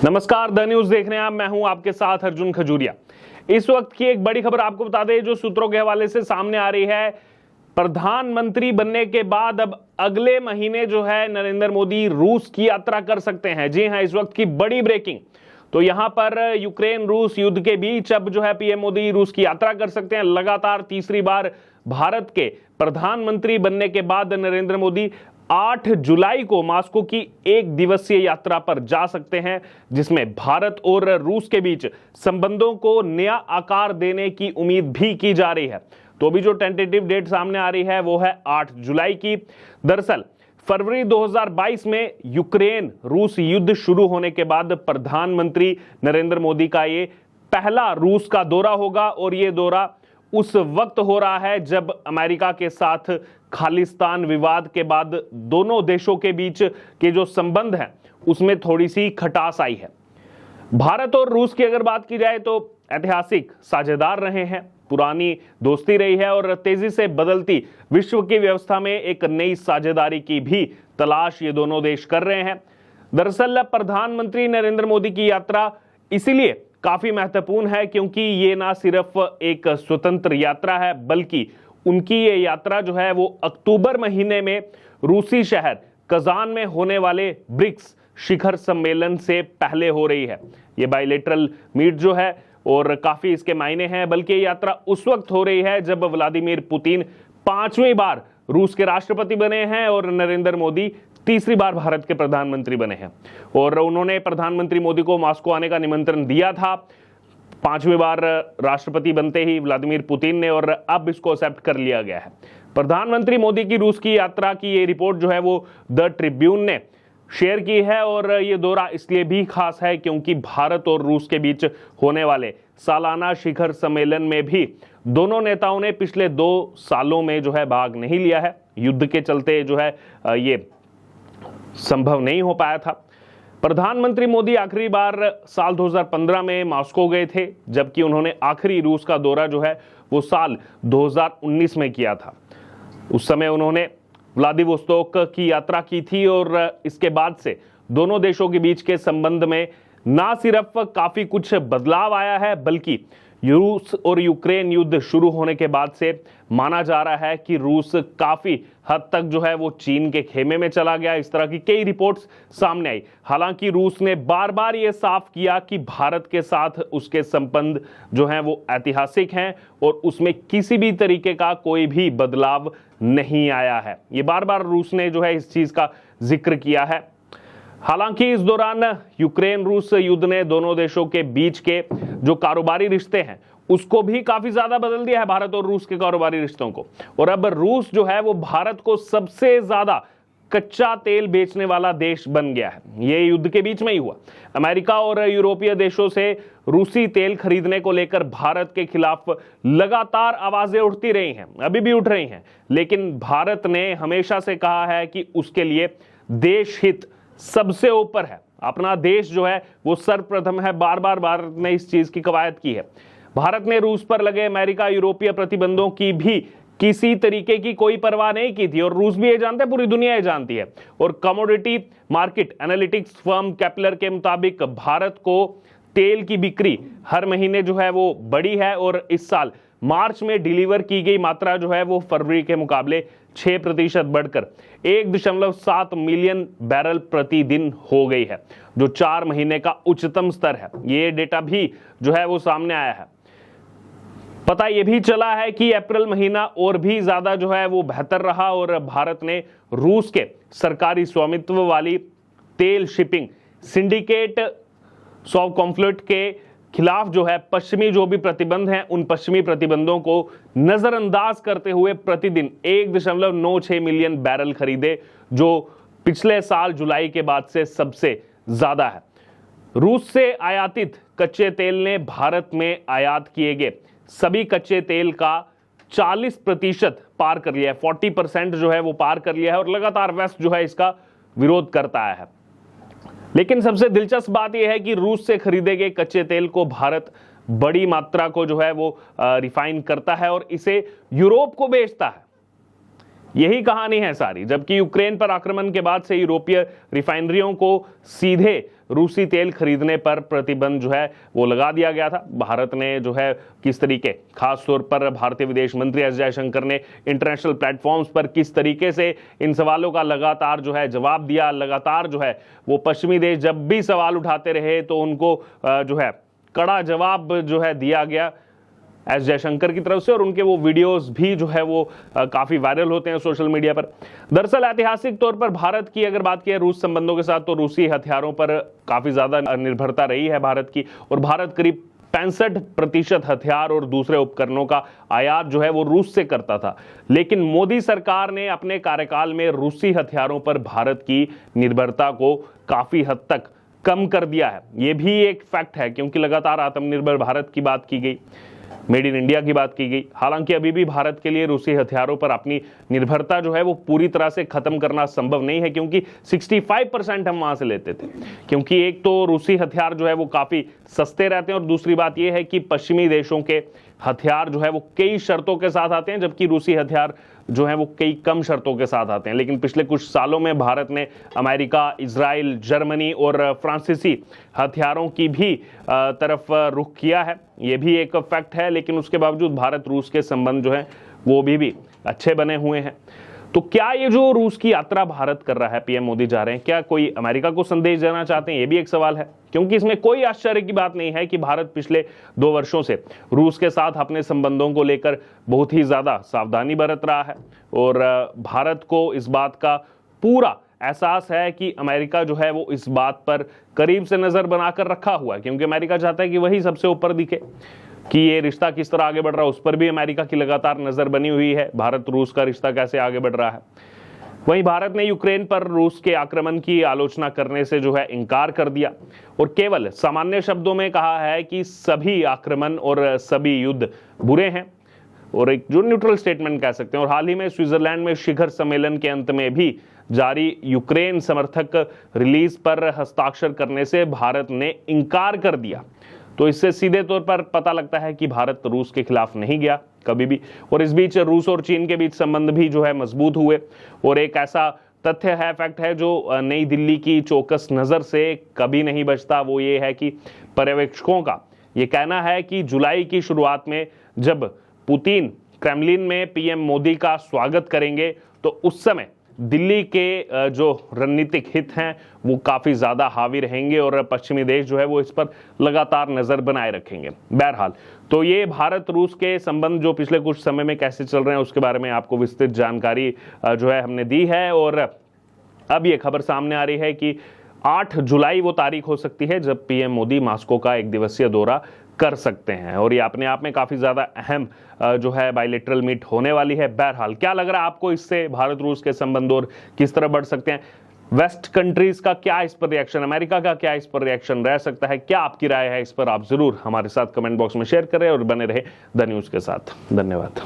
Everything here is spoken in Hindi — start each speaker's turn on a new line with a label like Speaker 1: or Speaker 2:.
Speaker 1: नमस्कार, द न्यूज देख रहे हैं आप। मैं हूं आपके साथ अर्जुन खजूरिया। इस वक्त की एक बड़ी खबर आपको बता दें जो सूत्रों के हवाले से सामने आ रही है। प्रधानमंत्री बनने के बाद अब अगले महीने जो है नरेंद्र मोदी रूस की यात्रा कर सकते हैं। जी हां, इस वक्त की बड़ी ब्रेकिंग। तो यहां पर यूक्रेन रूस युद्ध के बीच अब जो है पीएम मोदी रूस की यात्रा कर सकते हैं। लगातार तीसरी बार भारत के प्रधानमंत्री बनने के बाद नरेंद्र मोदी 8 जुलाई को मॉस्को की एक दिवसीय यात्रा पर जा सकते हैं, जिसमें भारत और रूस के बीच संबंधों को नया आकार देने की उम्मीद भी की जा रही है। तो अभी जो टेंटेटिव डेट सामने आ रही है वो है 8 जुलाई की। दरअसल फरवरी 2022 में यूक्रेन रूस युद्ध शुरू होने के बाद प्रधानमंत्री नरेंद्र मोदी का ये पहला रूस का दौरा होगा, और ये दौरा उस वक्त हो रहा है जब अमेरिका के साथ खालिस्तान विवाद के बाद दोनों देशों के बीच के जो संबंध हैं उसमें थोड़ी सी खटास आई है। भारत और रूस की अगर बात की जाए तो ऐतिहासिक साझेदार रहे हैं, पुरानी दोस्ती रही है, और तेजी से बदलती विश्व की व्यवस्था में एक नई साझेदारी की भी तलाश ये दोनों देश कर रहे हैं। दरअसल प्रधानमंत्री नरेंद्र मोदी की यात्रा इसीलिए काफी महत्वपूर्ण है क्योंकि ये ना सिर्फ एक स्वतंत्र यात्रा है, बल्कि उनकी ये यात्रा जो है वो अक्टूबर महीने में रूसी शहर कजान में होने वाले ब्रिक्स शिखर सम्मेलन से पहले हो रही है। ये बायलैटरल मीट जो है और काफी इसके मायने हैं, बल्कि ये यात्रा उस वक्त हो रही है जब व्लादिमीर पुतिन 5वीं बार रूस के राष्ट्रपति बने हैं और नरेंद्र मोदी तीसरी बार भारत के प्रधानमंत्री बने हैं। और उन्होंने प्रधानमंत्री मोदी को मॉस्को आने का निमंत्रण दिया था 5वीं बार राष्ट्रपति बनते ही व्लादिमीर पुतिन ने, और अब इसको एक्सेप्ट कर लिया गया है। प्रधानमंत्री मोदी की रूस की यात्रा की ये रिपोर्ट जो है वो द ट्रिब्यून ने शेयर की है, और ये दौरा इसलिए भी खास है क्योंकि भारत और रूस के बीच होने वाले सालाना शिखर सम्मेलन में भी दोनों नेताओं ने पिछले 2 सालों में जो है भाग नहीं लिया है। युद्ध के चलते जो है ये संभव नहीं हो पाया था। प्रधानमंत्री मोदी आखिरी बार साल 2015 में मॉस्को गए थे, जबकि उन्होंने आखिरी रूस का दौरा जो है वो साल 2019 में किया था। उस समय उन्होंने व्लादिवोस्तोक की यात्रा की थी, और इसके बाद से दोनों देशों के बीच के संबंध में ना सिर्फ काफी कुछ बदलाव आया है, बल्कि रूस और यूक्रेन युद्ध शुरू होने के बाद से माना जा रहा है कि रूस काफी हद तक जो है वो चीन के खेमे में चला गया। इस तरह की कई रिपोर्ट्स सामने आई। हालांकि रूस ने बार बार ये साफ किया कि भारत के साथ उसके संबंध जो हैं वो ऐतिहासिक हैं और उसमें किसी भी तरीके का कोई भी बदलाव नहीं आया है। ये बार बार रूस ने जो है इस चीज का जिक्र किया है। हालांकि इस दौरान यूक्रेन रूस युद्ध ने दोनों देशों के बीच के जो कारोबारी रिश्ते हैं उसको भी काफी ज्यादा बदल दिया है, भारत और रूस के कारोबारी रिश्तों को। और अब रूस जो है वो भारत को सबसे ज्यादा कच्चा तेल बेचने वाला देश बन गया है। ये युद्ध के बीच में ही हुआ। अमेरिका और यूरोपीय देशों से रूसी तेल खरीदने को लेकर भारत के खिलाफ लगातार आवाजें उठती रही हैं, अभी भी उठ रही हैं, लेकिन भारत ने हमेशा से कहा है कि उसके लिए देश हित सबसे ऊपर है। अपना देश जो है वो सर्वप्रथम है। बार बार भारत ने इस चीज की कवायद की है। भारत ने रूस पर लगे अमेरिका यूरोपीय प्रतिबंधों की भी किसी तरीके की कोई परवाह नहीं की थी, और रूस भी ये जानते हैं, पूरी दुनिया ये जानती है। और commodity market analytics firm Kepler के मुताबिक भारत को तेल की बिक्री हर महीने जो है वो बढ़ी है, और इस साल मार्च में डिलीवर की गई मात्रा जो है वो फरवरी के मुकाबले 6% बढ़कर 1.7 मिलियन बैरल प्रतिदिन हो गई है, जो 4 महीने का उच्चतम स्तर है। ये डेटा भी जो है वो सामने आया है। पता यह भी चला है कि अप्रैल महीना और भी ज्यादा जो है वो बेहतर रहा, और भारत ने रूस के सरकारी स्वामित्व वाली तेल शिपिंग सिंडिकेट सॉवकॉम्फ्लिक्ट के खिलाफ जो है पश्चिमी जो भी प्रतिबंध हैं उन पश्चिमी प्रतिबंधों को नजरअंदाज करते हुए प्रतिदिन 1.96 मिलियन बैरल खरीदे, जो पिछले साल जुलाई के बाद से सबसे ज्यादा है। रूस से आयातित कच्चे तेल ने भारत में आयात किए गए सभी कच्चे तेल का 40% पार कर लिया है। 40% जो है वो पार कर लिया है, और लगातार वेस्ट जो है इसका विरोध करता आया है। लेकिन सबसे दिलचस्प बात यह है कि रूस से खरीदे गए कच्चे तेल को भारत बड़ी मात्रा को जो है वो रिफाइन करता है और इसे यूरोप को बेचता है। यही कहानी है सारी। जबकि यूक्रेन पर आक्रमण के बाद से यूरोपीय रिफाइनरियों को सीधे रूसी तेल खरीदने पर प्रतिबंध जो है वो लगा दिया गया था। भारत ने जो है किस तरीके, खास तौर पर भारतीय विदेश मंत्री एस जयशंकर ने इंटरनेशनल प्लेटफॉर्म्स पर किस तरीके से इन सवालों का लगातार जो है जवाब दिया। लगातार जो है वो पश्चिमी देश जब भी सवाल उठाते रहे तो उनको जो है कड़ा जवाब जो है दिया गया एस जयशंकर की तरफ से, और उनके वो वीडियोस भी जो है वो काफी वायरल होते हैं सोशल मीडिया पर। दरअसल ऐतिहासिक तौर पर भारत की अगर बात की रूस संबंधों के साथ, तो रूसी हथियारों पर काफी ज्यादा निर्भरता रही है भारत की, और भारत करीब 65% हथियार और दूसरे उपकरणों का आयात जो है वो रूस से करता था। लेकिन मोदी सरकार ने अपने कार्यकाल में रूसी हथियारों पर भारत की निर्भरता को काफी हद तक कम कर दिया है। ये भी एक फैक्ट है, क्योंकि लगातार आत्मनिर्भर भारत की बात की गई, मेड इन इंडिया की बात की गई। हालांकि अभी भी भारत के लिए रूसी हथियारों पर अपनी निर्भरता जो है वो पूरी तरह से खत्म करना संभव नहीं है, क्योंकि 65% हम वहां से लेते थे। क्योंकि एक तो रूसी हथियार जो है वो काफी सस्ते रहते हैं, और दूसरी बात यह है कि पश्चिमी देशों के हथियार जो है वो कई शर्तों के साथ आते हैं, जबकि रूसी हथियार जो है वो कई कम शर्तों के साथ आते हैं। लेकिन पिछले कुछ सालों में भारत ने अमेरिका, इजराइल, जर्मनी और फ्रांसीसी हथियारों की भी तरफ रुख किया है। ये भी एक फैक्ट है। लेकिन उसके बावजूद भारत रूस के संबंध जो है वो भी अच्छे बने हुए हैं। तो क्या ये जो रूस की यात्रा भारत कर रहा है, पीएम मोदी जा रहे हैं, क्या कोई अमेरिका को संदेश देना चाहते हैं? ये भी एक सवाल है, क्योंकि इसमें कोई आश्चर्य की बात नहीं है कि भारत पिछले 2 वर्षों से रूस के साथ अपने संबंधों को लेकर बहुत ही ज्यादा सावधानी बरत रहा है, और भारत को इस बात का पूरा एहसास है कि अमेरिका जो है वो इस बात पर करीब से नजर बनाकर रखा हुआ है, क्योंकि अमेरिका चाहता है कि वही सबसे ऊपर दिखे कि ये रिश्ता किस तरह आगे बढ़ रहा है। उस पर भी अमेरिका की लगातार नजर बनी हुई है, भारत रूस का रिश्ता कैसे आगे बढ़ रहा है। वहीं भारत ने यूक्रेन पर रूस के आक्रमण की आलोचना करने से जो है इनकार कर दिया, और केवल सामान्य शब्दों में कहा है कि सभी आक्रमण और सभी युद्ध बुरे हैं, और एक जो न्यूट्रल स्टेटमेंट कह सकते हैं। और हाल ही में स्विट्जरलैंड में शिखर सम्मेलन के अंत में भी जारी यूक्रेन समर्थक रिलीज पर हस्ताक्षर करने से भारत ने इनकार कर दिया। तो इससे सीधे तौर पर पता लगता है कि भारत रूस के खिलाफ नहीं गया कभी भी। और इस बीच रूस और चीन के बीच संबंध भी जो है मजबूत हुए, और एक ऐसा तथ्य है, फैक्ट है, जो नई दिल्ली की चौकस नजर से कभी नहीं बचता। वो ये है कि पर्यवेक्षकों का ये कहना है कि जुलाई की शुरुआत में जब पुतिन क्रेमलिन में पीएम मोदी का स्वागत करेंगे, तो उस समय दिल्ली के जो रणनीतिक हित हैं वो काफी ज्यादा हावी रहेंगे, और पश्चिमी देश जो है वो इस पर लगातार नजर बनाए रखेंगे। बहरहाल, तो ये भारत रूस के संबंध जो पिछले कुछ समय में कैसे चल रहे हैं उसके बारे में आपको विस्तृत जानकारी जो है हमने दी है। और अब ये खबर सामने आ रही है कि 8 जुलाई वो तारीख हो सकती है जब पीएम मोदी मॉस्को का 1 दिवसीय दौरा कर सकते हैं, और ये अपने आप में काफी ज्यादा अहम जो है बायलैटरल मीट होने वाली है। बहरहाल, क्या लग रहा है आपको इससे भारत रूस के संबंध और किस तरह बढ़ सकते हैं? वेस्ट कंट्रीज का क्या इस पर रिएक्शन, अमेरिका का क्या इस पर रिएक्शन रह सकता है? क्या आपकी राय है इस पर? आप जरूर हमारे साथ कमेंट बॉक्स में शेयर करें और बने रहे द न्यूज के साथ। धन्यवाद।